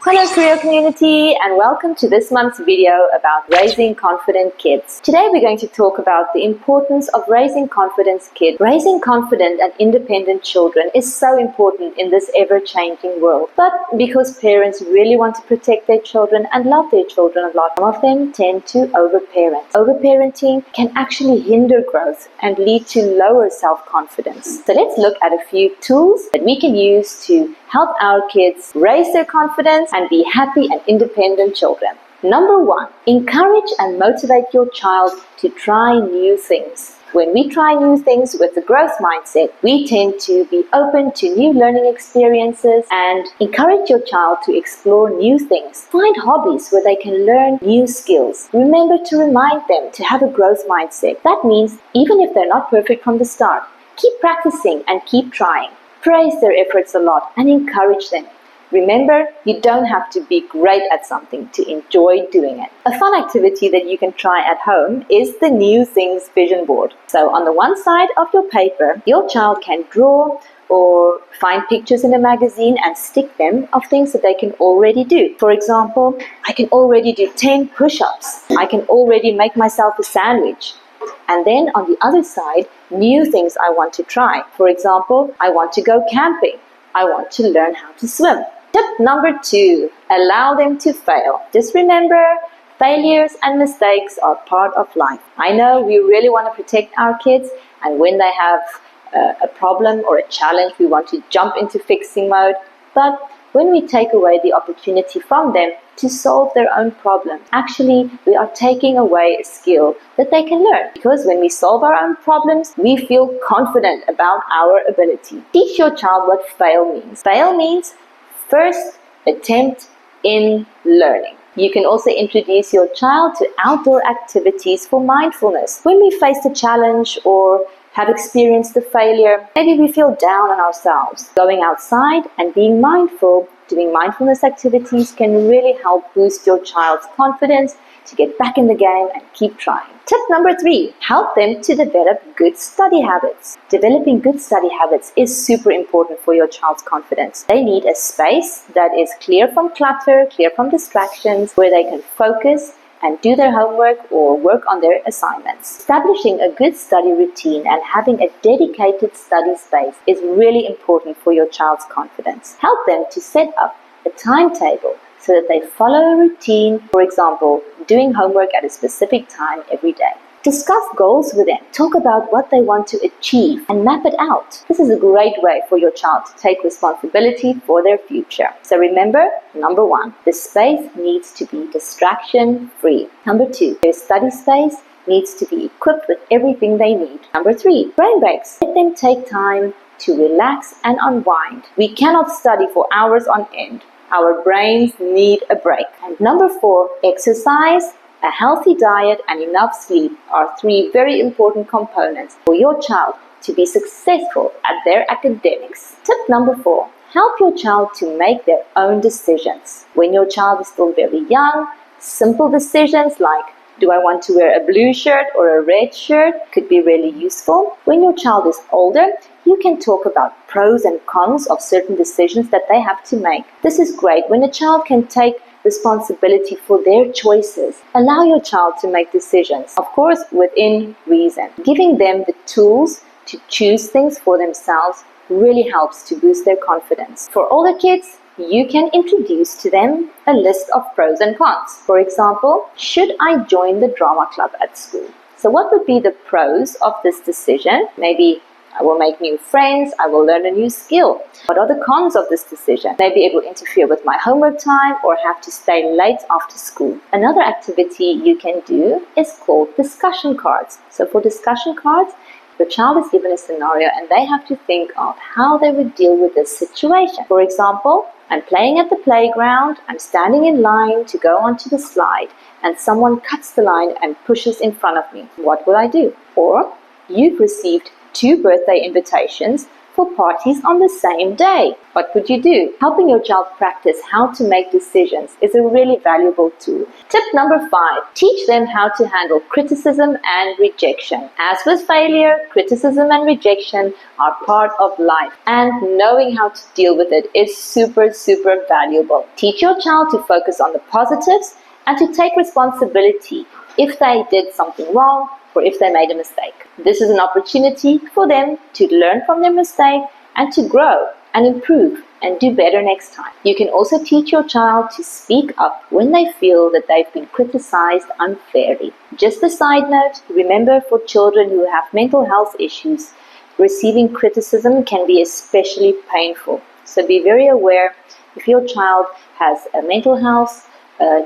Hello Career Community and welcome to this month's video about raising confident kids. Today we're going to talk about the importance of raising confident kids. Raising confident and independent children is so important in this ever-changing world. But because parents really want to protect their children and love their children a lot, some of them tend to overparent. Overparenting can actually hinder growth and lead to lower self-confidence. So let's look at a few tools that we can use to help our kids raise their confidence and be happy and independent children. Number 1, encourage and motivate your child to try new things. When we try new things with a growth mindset, we tend to be open to new learning experiences and encourage your child to explore new things. Find hobbies where they can learn new skills. Remember to remind them to have a growth mindset. That means even if they're not perfect from the start, keep practicing and keep trying. Praise their efforts a lot and encourage them. Remember, you don't have to be great at something to enjoy doing it. A fun activity that you can try at home is the New Things vision board. So on the one side of your paper, your child can draw or find pictures in a magazine and stick them of things that they can already do. For example, I can already do 10 push-ups. I can already make myself a sandwich. And then on the other side, new things I want to try. For example, I want to go camping. I want to learn how to swim. Tip number 2, allow them to fail. Just remember, failures and mistakes are part of life. I know we really want to protect our kids, and when they have a problem or a challenge, we want to jump into fixing mode. But when we take away the opportunity from them to solve their own problem, actually we are taking away a skill that they can learn. Because when we solve our own problems, we feel confident about our ability. Teach your child what fail means. Fail means first attempt in learning. You can also introduce your child to outdoor activities for mindfulness. When we face a challenge or have experienced a failure, maybe we feel down on ourselves. Going outside and being mindful, doing mindfulness activities can really help boost your child's confidence to get back in the game and keep trying. Tip number 3, help them to develop good study habits. Developing good study habits is super important for your child's confidence. They need a space that is clear from clutter, clear from distractions, where they can focus and do their homework or work on their assignments. Establishing a good study routine and having a dedicated study space is really important for your child's confidence. Help them to set up a timetable so that they follow a routine, for example, doing homework at a specific time every day. Discuss goals with them. Talk about what they want to achieve and map it out. This is a great way for your child to take responsibility for their future. So remember, number 1, the space needs to be distraction-free. Number 2, their study space needs to be equipped with everything they need. Number 3, brain breaks. Let them take time to relax and unwind. We cannot study for hours on end. Our brains need a break. And number 4, exercise, a healthy diet and enough sleep are 3 very important components for your child to be successful at their academics. Tip number 4, help your child to make their own decisions. When your child is still very young, simple decisions like, do I want to wear a blue shirt or a red shirt could be really useful. When your child is older, you can talk about pros and cons of certain decisions that they have to make. This is great when a child can take responsibility for their choices. Allow your child to make decisions, of course, within reason. Giving them the tools to choose things for themselves really helps to boost their confidence. For older kids, you can introduce to them a list of pros and cons. For example, should I join the drama club at school? So what would be the pros of this decision? Maybe I will make new friends, I will learn a new skill. What are the cons of this decision? Maybe it will interfere with my homework time or have to stay late after school. Another activity you can do is called discussion cards. So for discussion cards, the child is given a scenario and they have to think of how they would deal with this situation. For example, I'm playing at the playground, I'm standing in line to go onto the slide, and someone cuts the line and pushes in front of me. What will I do? Or you've received 2 birthday invitations for parties on the same day. What could you do? Helping your child practice how to make decisions is a really valuable tool. Tip number 5. Teach them how to handle criticism and rejection. As with failure, criticism and rejection are part of life, and knowing how to deal with it is super valuable. Teach your child to focus on the positives and to take responsibility if they did something wrong or if they made a mistake. This is an opportunity for them to learn from their mistake and to grow and improve and do better next time. You can also teach your child to speak up when they feel that they've been criticized unfairly. Just a side note, remember, for children who have mental health issues, receiving criticism can be especially painful. So be very aware if your child has a mental health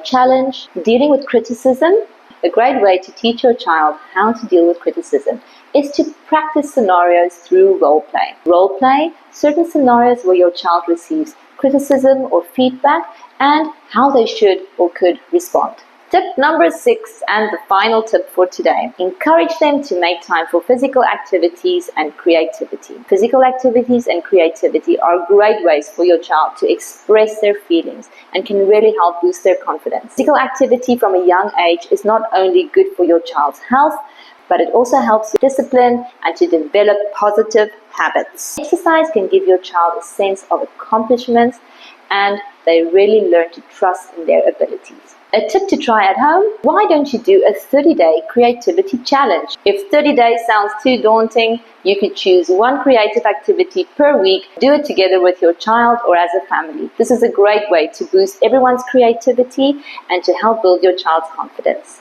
challenge. Dealing with criticism, a great way to teach your child how to deal with criticism is to practice scenarios through role play. Role play certain scenarios where your child receives criticism or feedback and how they should or could respond. Tip number 6 and the final tip for today. Encourage them to make time for physical activities and creativity. Physical activities and creativity are great ways for your child to express their feelings and can really help boost their confidence. Physical activity from a young age is not only good for your child's health, but it also helps you discipline and to develop positive habits. Exercise can give your child a sense of accomplishment and they really learn to trust in their abilities. A tip to try at home: why don't you do a 30-day creativity challenge? If 30 days sounds too daunting, you could choose one creative activity per week. Do it together with your child or as a family. This is a great way to boost everyone's creativity and to help build your child's confidence.